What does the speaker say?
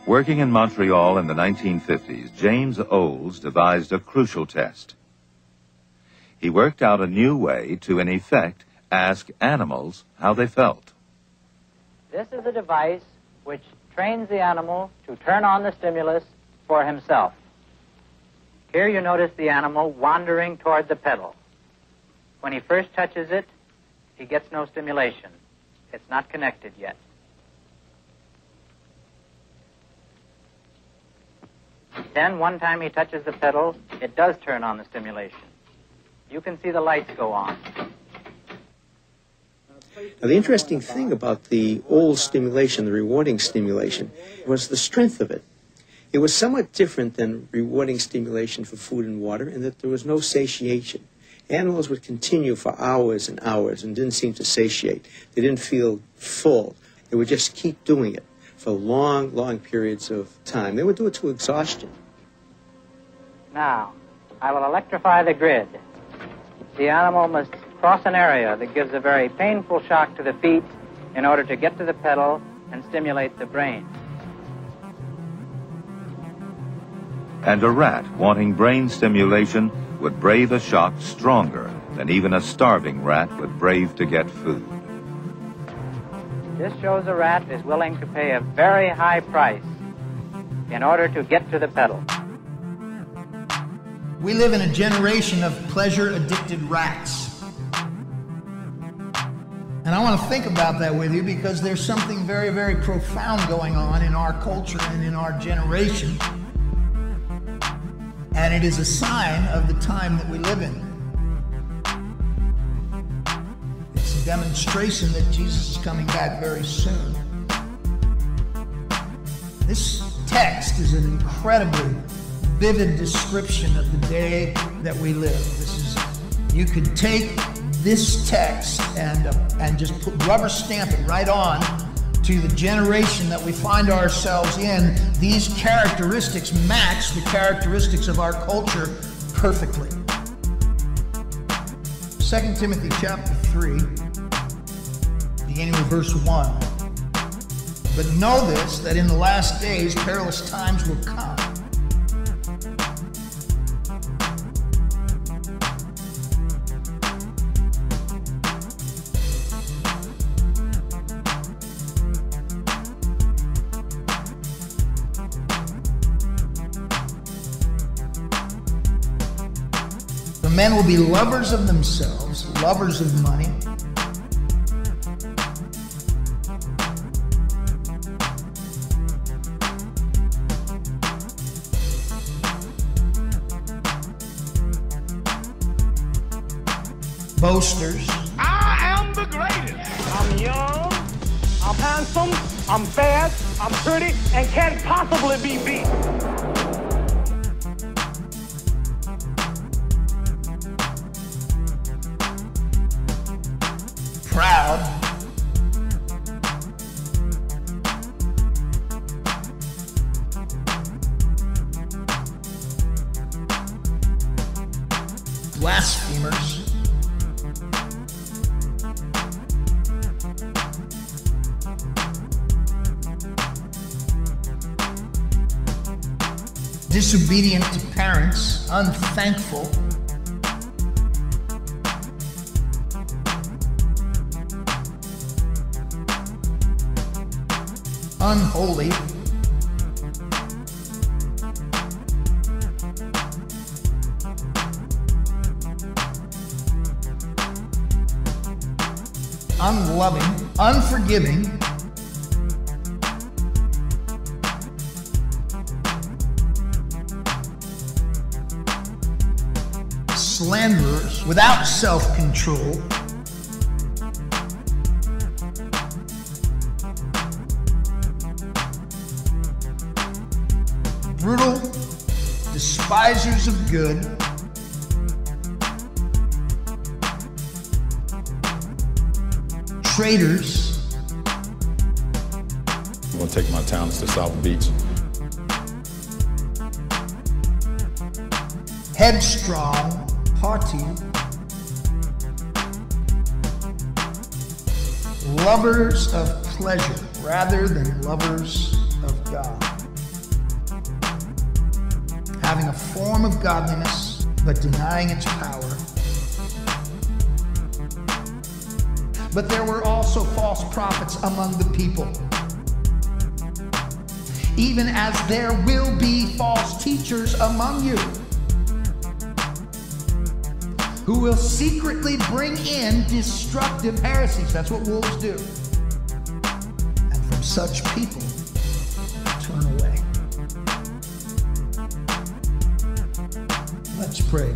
Working in Montreal in the 1950s, James Olds devised a crucial test. He worked out a new way to, in effect, ask animals how they felt. This is a device which trains the animal to turn on the stimulus for himself. Here you notice the animal wandering toward the pedal. When he first touches it, he gets no stimulation. It's not connected yet. Then, one time he touches the pedal, it does turn on the stimulation. You can see the lights go on. Now, the interesting thing about the old stimulation, the rewarding stimulation, was the strength of it. It was somewhat different than rewarding stimulation for food and water in that there was no satiation. Animals would continue for hours and hours and didn't seem to satiate. They didn't feel full. They would just keep doing it for long, long periods of time. They would do it to exhaustion. Now, I will electrify the grid. The animal must cross an area that gives a very painful shock to the feet in order to get to the pedal and stimulate the brain. And a rat wanting brain stimulation would brave a shock stronger than even a starving rat would brave to get food. This shows a rat is willing to pay a very high price in order to get to the pedal. We live in a generation of pleasure-addicted rats. And I want to think about that with you because there's something very, very profound going on in our culture and in our generation. And it is a sign of the time that we live in. It's a demonstration that Jesus is coming back very soon. This text is an incredibly vivid description of the day that we live. You could take this text and just rubber stamp it right on to the generation that we find ourselves in. These characteristics match the characteristics of our culture perfectly. 2 Timothy chapter 3, beginning with verse 1. But know this, that in the last days perilous times will come. Men will be lovers of themselves, lovers of money, boasters. I am the greatest. I'm young, I'm handsome, I'm fast, I'm pretty, and can't possibly be beat. Proud, blasphemers, disobedient to parents, unthankful, unholy, unloving, unforgiving, slanderers, without self-control, brutal, despisers of good, traitors. I'm going to take my talents to South Beach. Headstrong, haughty, lovers of pleasure rather than lovers of God. having a form of godliness, but denying its power. But there were also false prophets among the people, even as there will be false teachers among you, who will secretly bring in destructive heresies. That's what wolves do. And from such people, turn away. Let's pray.